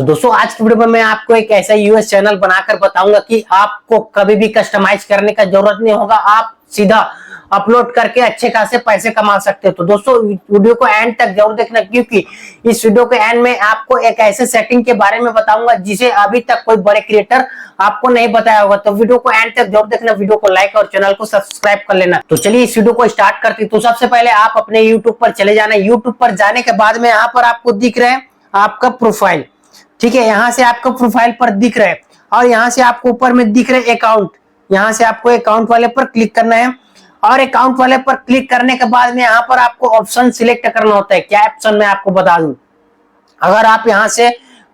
तो दोस्तों आज की वीडियो में मैं आपको एक ऐसा यूएस चैनल बनाकर बताऊंगा कि आपको कभी भी कस्टमाइज करने का जरूरत नहीं होगा, आप सीधा अपलोड करके अच्छे खासे पैसे कमा सकते हो। तो दोस्तों वीडियो को एंड तक जरूर देखना, क्योंकि इस वीडियो के एंड में आपको एक ऐसे सेटिंग के बारे में बताऊंगा जिसे अभी तक कोई बड़े क्रिएटर आपको नहीं बताया होगा। तो वीडियो को एंड तक जरूर देखना, वीडियो को लाइक और चैनल को सब्सक्राइब कर लेना। तो चलिए इस वीडियो को स्टार्ट करते हैं। तो सबसे पहले आप अपने यूट्यूब पर चले जाना। यूट्यूब पर जाने के बाद में यहाँ पर आपको दिख रहा है आपका प्रोफाइल, ठीक है। यहाँ से आपको प्रोफाइल पर दिख रहा है और यहाँ से आपको ऊपर में दिख रहे अकाउंट, यहाँ से आपको अकाउंट वाले पर क्लिक करना है। और अकाउंट वाले पर क्लिक करने के बाद में यहाँ पर आपको ऑप्शन सिलेक्ट करना होता है। क्या ऑप्शन मैं आपको बता दूं, अगर आप यहाँ से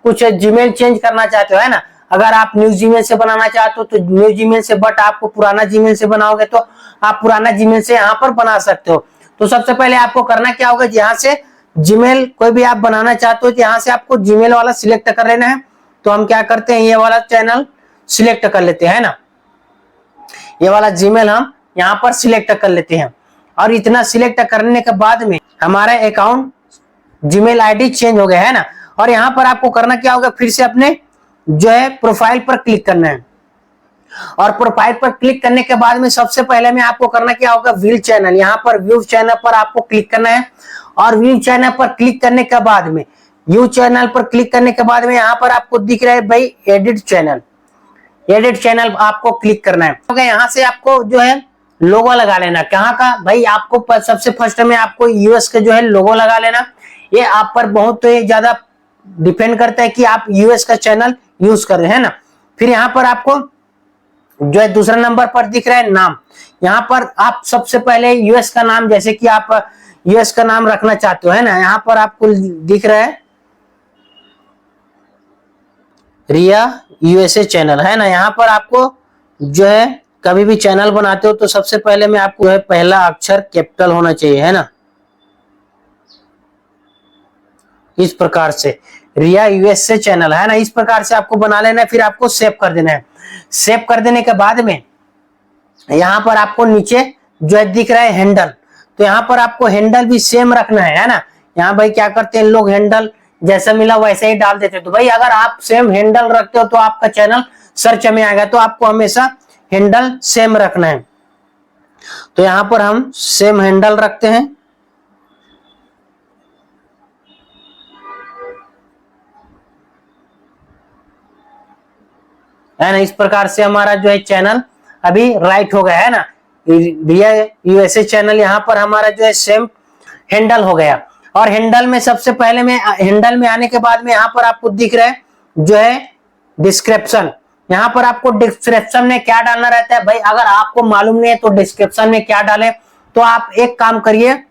कुछ जीमेल चेंज करना चाहते हो, है ना, अगर आप न्यू जीमेल से बनाना चाहते हो तो न्यू जीमेल से, बट आपको पुराना जीमेल से बनाओगे तो आप पुराना जीमेल से यहाँ पर बना सकते हो। तो सबसे पहले आपको करना क्या होगा, यहाँ से जीमेल कोई भी आप बनाना चाहते हो तो यहाँ से आपको जीमेल वाला सिलेक्ट कर लेना है। तो हम क्या करते हैं, ये वाला चैनल सिलेक्ट कर लेते हैं ना, ये वाला जीमेल हम यहाँ पर सिलेक्ट कर लेते हैं। और इतना सिलेक्ट करने के बाद में हमारा अकाउंट जीमेल आईडी चेंज हो गया है ना। और यहाँ पर आपको करना क्या होगा, फिर से अपने जो है प्रोफाइल पर क्लिक करना है। और प्रोफाइल पर क्लिक करने के बाद में सबसे पहले में आपको करना क्या होगा, व्यू चैनल, यहाँ पर व्यू चैनल पर आपको क्लिक करना है। और व्यू चैनल पर क्लिक करने के बाद में, व्यू चैनल पर क्लिक करने के बाद में यहाँ पर आपको दिख रहा है भाई एडिट चैनल, एडिट चैनल आपको क्लिक करना है। यहाँ से आपको जो है लोगो लगा लेना। कहाँ का भाई, आपको सबसे फर्स्ट में आपको यूएस का जो है लोगो लगा लेना। ये आप पर बहुत ज्यादा डिपेंड करता है कि आप यूएस का चैनल यूज कर रहे हैं ना। फिर यहाँ पर आपको जो है दूसरा नंबर पर दिख रहा है नाम, यहाँ पर आप सबसे पहले यूएस का नाम, जैसे कि आप यूएस का नाम रखना चाहते हो, है ना, यहाँ पर आपको दिख रहा है रिया यूएसए चैनल, है ना। यहाँ पर आपको जो है कभी भी चैनल बनाते हो तो सबसे पहले में आपको है पहला अक्षर कैपिटल होना चाहिए, है ना, इस प्रकार से रिया यूएसए चैनल, है ना, इस प्रकार से आपको बना लेना है। फिर आपको सेव कर देना है। सेव कर देने के बाद में यहाँ पर आपको नीचे जो है दिख रहा है हैंडल, तो यहाँ पर आपको हैंडल भी सेम रखना है ना। यहाँ भाई क्या करते हैं लोग, हैंडल जैसा मिला वैसे ही डाल देते हैं। तो भाई अगर आप सेम हैंडल रखते हो तो आपका चैनल सर्च में आएगा, तो आपको हमेशा हैंडल सेम रखना है। तो यहाँ पर हम सेम हैंडल रखते हैं, है ना। इस प्रकार से हमारा जो है चैनल अभी राइट हो गया, है ना, रिया यूएसए चैनल। यहाँ पर हमारा जो है सेम हैंडल हो गया। और हैंडल में सबसे पहले में, हैंडल में आने के बाद में यहाँ पर आपको दिख रहा है जो है डिस्क्रिप्शन। यहाँ पर आपको डिस्क्रिप्शन में क्या डालना रहता है भाई, अगर आपको मालूम नहीं है तो डिस्क्रिप्शन में क्या डालें, तो आप एक काम करिए,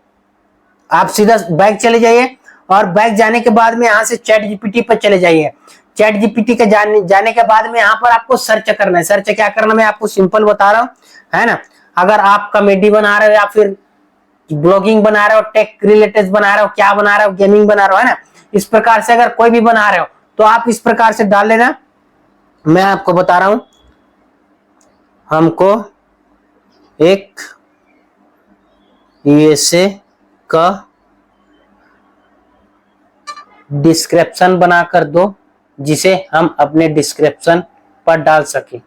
आप सीधा बैक चले जाइए और बैक जाने के बाद में यहाँ से चैट जीपीटी पर चले जाइए। चैट जीपीटी के जाने के बाद में यहाँ पर आपको सर्च करना है। सर्च क्या करना मैं आपको सिंपल बता रहा हूँ, है ना। अगर आप कॉमेडी बना रहे हो या फिर ब्लॉगिंग बना रहे हो, टेक रिलेटेड बना रहे हो, क्या बना रहे हो, गेमिंग बना रहे हो, है ना, इस प्रकार से अगर कोई भी बना रहे हो तो आप इस प्रकार से डाल लेना। मैं आपको बता रहा हूं, हमको एक यूएसए का डिस्क्रिप्शन बनाकर दो जिसे हम अपने डिस्क्रिप्शन पर डाल सके।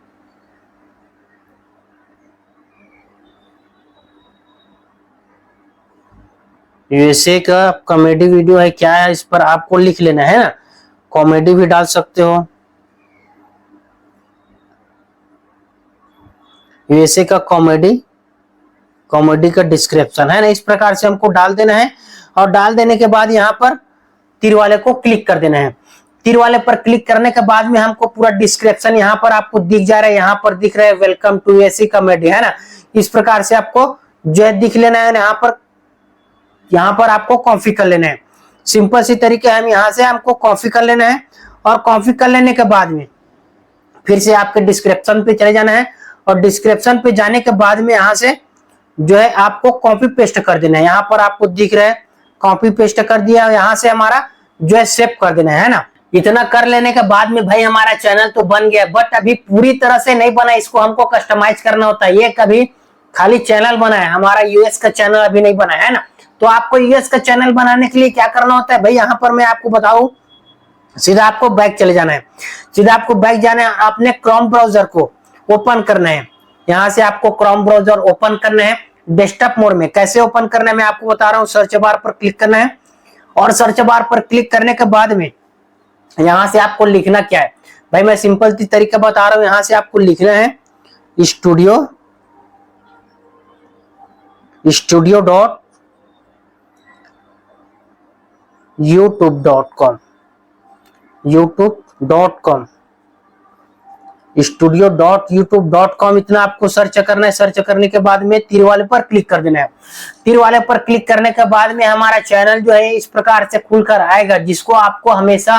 यूएसए का कॉमेडी वीडियो है, क्या है, इस पर आपको लिख लेना है ना। कॉमेडी भी डाल सकते हो, यूएसए का कॉमेडी, कॉमेडी का डिस्क्रिप्शन, है ना, इस प्रकार से हमको डाल देना है। और डाल देने के बाद यहाँ पर तीर वाले को क्लिक कर देना है। तीर वाले पर क्लिक करने के बाद में हमको पूरा डिस्क्रिप्शन यहाँ पर आपको दिख जा रहा है। यहाँ पर दिख रहा है वेलकम टू यूएसए कॉमेडी, है ना, इस प्रकार से आपको जो है दिख लेना है। यहाँ पर आपको कॉपी कर लेना है। सिंपल सी तरीके हम यहाँ से हमको कॉपी कर लेना है। और कॉपी कर लेने के बाद में फिर से आपके डिस्क्रिप्शन पे चले जाना है। और डिस्क्रिप्शन पे जाने के बाद में यहाँ से जो है आपको कॉपी पेस्ट कर देना है। यहाँ पर आपको दिख रहा है कॉपी पेस्ट कर दिया, यहाँ से हमारा जो है सेव कर देना है ना। इतना कर लेने के बाद में भाई हमारा चैनल तो बन गया, बट अभी पूरी तरह से नहीं बना, इसको हमको कस्टमाइज करना होता है। ये कभी खाली चैनल बना है, हमारा यूएस का चैनल अभी नहीं बना है ना। तो आपको यूएस का चैनल बनाने के लिए क्या करना होता है भाई, यहाँ पर मैं आपको बताऊं, सीधा आपको बैक चले जाना है, सीधा आपको बैक जाना है, आपने क्रोम ब्राउजर को ओपन करना है। यहां से आपको क्रोम ब्राउजर ओपन करना है डेस्कटॉप मोड में। कैसे ओपन करना है मैं आपको बता रहा हूं। सर्च बार पर क्लिक करना है और सर्च बार पर क्लिक करने के बाद में यहां से आपको लिखना क्या है भाई, मैं सिंपल तरीका बता रहा हूं। यहां से आपको लिखना है स्टूडियो डॉट यूट्यूब.com studio.youtube.com इतना आपको सर्च करना है। सर्च करने के बाद में तीर वाले पर क्लिक कर देना है। तीर वाले पर क्लिक करने के बाद में हमारा चैनल जो है इस प्रकार से खुलकर आएगा, जिसको आपको हमेशा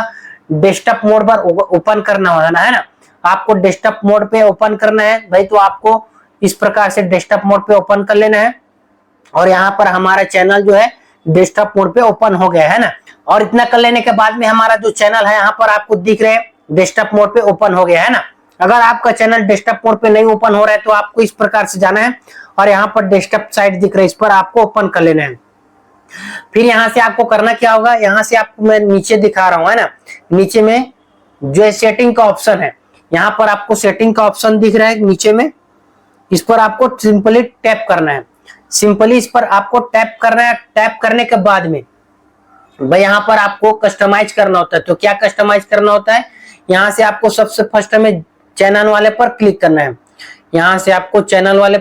डेस्कटॉप मोड पर ओपन करना होना है ना। आपको डेस्कटॉप मोड पे ओपन करना है भाई, तो आपको इस प्रकार से डेस्कटॉप मोड पे ओपन कर लेना है। और यहाँ पर हमारा चैनल जो है डेस्कटॉप मोड पे ओपन हो गया है ना। और इतना कर लेने के बाद में हमारा जो चैनल है यहाँ पर आपको दिख रहे हैं डेस्कटॉप मोड पे ओपन हो गया है ना। अगर आपका चैनल डेस्कटॉप मोड पे नहीं ओपन हो रहा है तो आपको इस प्रकार से जाना है और यहाँ पर डेस्कटॉप साइट दिख रहा है, इस पर आपको ओपन कर लेना है। फिर यहाँ से आपको करना क्या होगा, यहाँ से आपको मैं नीचे दिखा रहा हूँ है ना, नीचे में जो सेटिंग का ऑप्शन है, यहाँ पर आपको सेटिंग का ऑप्शन दिख रहा है नीचे में, इस पर आपको सिंपली टैप करना है। सिंपली इस पर आपको टैप करना है। टैप करने के बाद में भाई यहाँ पर आपको कस्टमाइज करना होता है। तो क्या कस्टमाइज करना होता है, यहाँ से आपको सबसे फर्स्ट में चैनल वाले पर क्लिक करना है। यहाँ से आपको चैनल वाले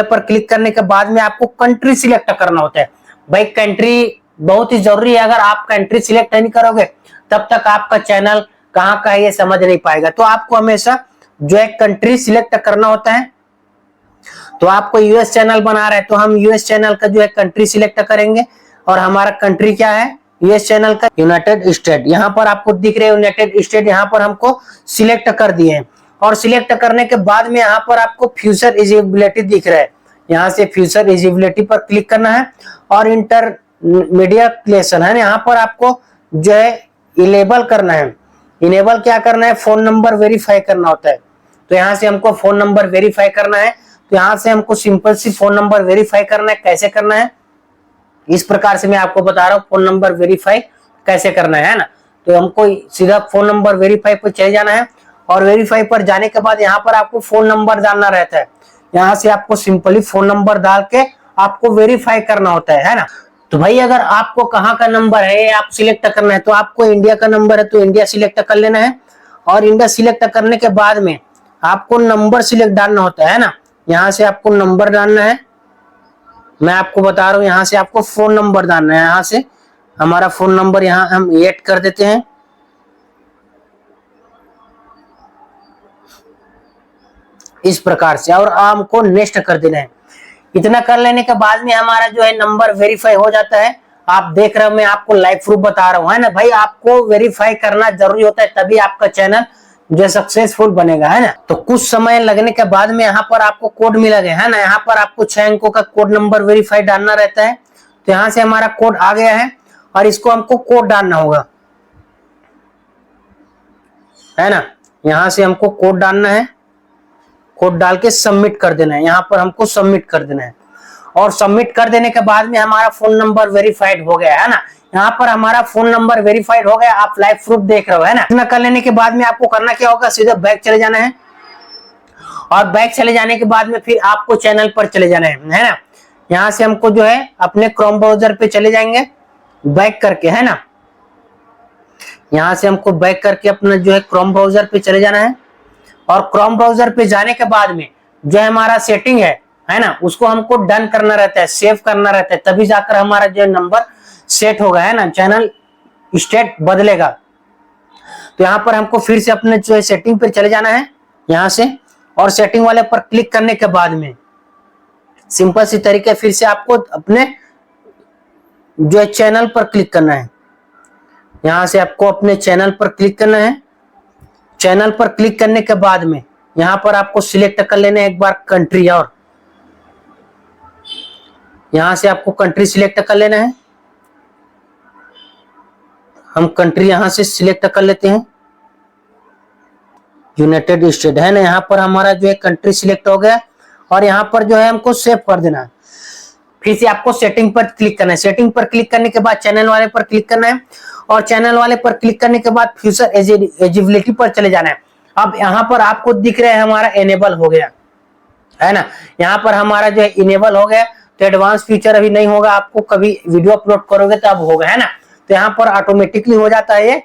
पर क्लिक करने के बाद में आपको कंट्री सिलेक्ट करना होता है। भाई कंट्री बहुत ही जरूरी है, अगर आप कंट्री सिलेक्ट नहीं करोगे तब तक आपका चैनल कहाँ का है ये समझ नहीं पाएगा। तो आपको हमेशा जो है कंट्री सिलेक्ट करना होता है। तो आपको यूएस चैनल बना रहा है तो हम यूएस चैनल का जो है कंट्री सिलेक्ट करेंगे और हमारा कंट्री क्या है यूएस चैनल का यूनाइटेड स्टेट। यहाँ पर आपको दिख रहे हैं यूनाइटेड स्टेट, यहाँ पर हमको सिलेक्ट कर दिए हैं। और सिलेक्ट करने के बाद में यहाँ पर आपको फ्यूचर एलिजिबिलिटी दिख रहा है, यहाँ से फ्यूचर एलिजिबिलिटी पर क्लिक करना है और इंटरमीडिएट क्लेशन है, यहाँ पर आपको जो है इनेबल करना है। इनेबल क्या करना है, फोन नंबर वेरीफाई करना होता है। तो यहाँ से हमको फोन नंबर वेरीफाई करना है। तो यहाँ से हमको सिंपल सी फोन नंबर वेरीफाई करना है। कैसे करना है इस प्रकार से मैं आपको बता रहा हूँ, फोन नंबर वेरीफाई कैसे करना है ना। तो हमको सीधा फोन नंबर वेरीफाई पर चले जाना है और वेरीफाई पर जाने के बाद यहाँ पर आपको फोन नंबर डालना रहता है। यहाँ से आपको सिंपली फोन नंबर डाल के आपको वेरीफाई करना होता है ना। तो भाई अगर आपको कहाँ का नंबर है आप सिलेक्ट करना है, तो आपको इंडिया का नंबर है तो इंडिया सिलेक्ट कर लेना है। और इंडिया सिलेक्ट करने के बाद में आपको नंबर सिलेक्ट डालना होता है ना। यहाँ से आपको नंबर डालना है, मैं आपको बता रहा हूँ। यहाँ से आपको फोन नंबर डालना है, यहाँ से हमारा फोन नंबर यहाँ हम ऐड कर देते हैं। इस प्रकार से और हमको नेक्स्ट कर देना है। इतना कर लेने के बाद में हमारा जो है नंबर वेरीफाई हो जाता है। आप देख रहे हो मैं आपको लाइव प्रूफ बता रहा हूँ है ना भाई, आपको वेरीफाई करना जरूरी होता है तभी आपका चैनल जो सक्सेसफुल बनेगा है ना। तो कुछ समय लगने के बाद में यहाँ पर आपको कोड मिला गया है ना, यहाँ पर आपको 6 अंकों का कोड नंबर वेरीफाई डालना रहता है। तो यहाँ से हमारा कोड आ गया है और इसको हमको कोड डालना होगा है ना। यहाँ से हमको कोड डालना है, कोड डाल के सबमिट कर देना है। यहाँ पर हमको सबमिट कर देना है और सबमिट कर देने के बाद में हमारा फोन नंबर वेरीफाइड हो गया है ना। यहाँ पर हमारा फोन नंबर वेरीफाइड हो गया, आप लाइव प्रूफ देख रहे हो है ना। इतना कर लेने के बाद में आपको करना क्या होगा, सीधा बैक चले जाना है और बैक चले जाने के बाद में फिर आपको चैनल पर चले जाना है ना। यहाँ से हमको जो है अपने क्रोम ब्राउजर पे चले जाएंगे बैक करके है ना। यहाँ से हमको बैक करके अपना जो है क्रोम ब्राउजर पे चले जाना है और क्रोम ब्राउजर पे जाने के बाद में जो है हमारा सेटिंग है ना, उसको हमको डन करना रहता है, सेव करना रहता है, तभी जाकर हमारा जो नंबर सेट होगा है ना, चैनल स्टेट बदलेगा। तो यहाँ पर हमको फिर से अपने जो है सेटिंग पर चले जाना है यहाँ से और सेटिंग वाले पर क्लिक करने के बाद में सिंपल सी तरीके फिर से आपको अपने जो है चैनल पर क्लिक करना है। यहाँ से आपको अपने चैनल पर क्लिक करना है। चैनल पर क्लिक करने के बाद में यहाँ पर आपको सिलेक्ट कर लेना है एक बार कंट्री, और यहाँ से आपको कंट्री सिलेक्ट कर लेना है। हम कंट्री यहाँ से सिलेक्ट कर लेते हैं, यूनाइटेड स्टेट है ना। यहाँ पर हमारा जो है कंट्री सिलेक्ट हो गया और यहाँ पर जो है हमको सेव कर देना है। फिर से आपको सेटिंग पर क्लिक करना है। सेटिंग पर क्लिक करने के बाद चैनल वाले पर क्लिक करना है और चैनल वाले पर क्लिक करने के बाद फ्यूचर एलिजिबिलिटी पर चले जाना है। अब यहाँ पर आपको दिख रहा है हमारा एनेबल हो गया है ना, यहाँ पर हमारा जो है इनेबल हो गया। तो एडवांस फीचर अभी नहीं होगा, आपको कभी वीडियो अपलोड करोगे तो अब होगा, है ना। तो यहाँ पर ऑटोमेटिकली हो जाता है ये।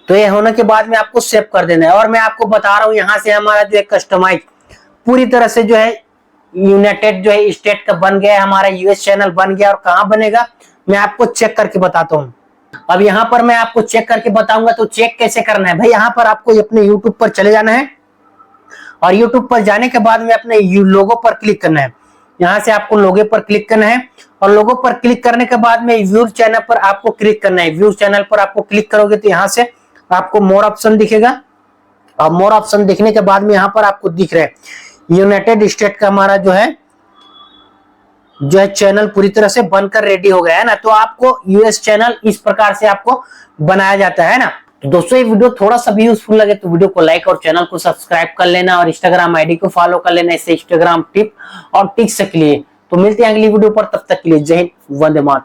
तो ये होने के बाद में आपको सेव कर देना है। और मैं आपको बता रहा हूँ यहाँ से हमारा जो है कस्टमाइज पूरी तरह से जो है यूनाइटेड जो है स्टेट का बन गया है, हमारा यूएस चैनल बन गया। और कहाँ बनेगा मैं आपको चेक करके बताता हूँ। अब यहाँ पर मैं आपको चेक करके बताऊंगा। तो चेक कैसे करना है भाई, यहाँ पर आपको अपने यूट्यूब पर चले जाना है और यूट्यूब पर जाने के बाद में अपने लोगो पर क्लिक करना है। यहाँ से आपको लोगो पर क्लिक करना है और लोगो पर क्लिक करने के बाद में व्यू चैनल पर आपको क्लिक करना है। व्यू चैनल पर आपको क्लिक करोगे तो यहाँ से आपको मोर ऑप्शन दिखेगा और मोर ऑप्शन दिखने के बाद में यहाँ पर आपको दिख रहा है यूनाइटेड स्टेट का हमारा जो है चैनल पूरी तरह से बनकर रेडी हो गया है ना। तो आपको यूएस चैनल इस प्रकार से आपको बनाया जाता है ना। तो दोस्तों ये वीडियो थोड़ा सा भी यूजफुल लगे तो वीडियो को लाइक और चैनल को सब्सक्राइब कर लेना और इंस्टाग्राम आईडी को फॉलो कर लेना, इससे इंस्टाग्राम टिप और टिक्स के लिए। तो मिलते हैं अगली वीडियो पर, तब तक के लिए जय हिंद, वंदे मातरम।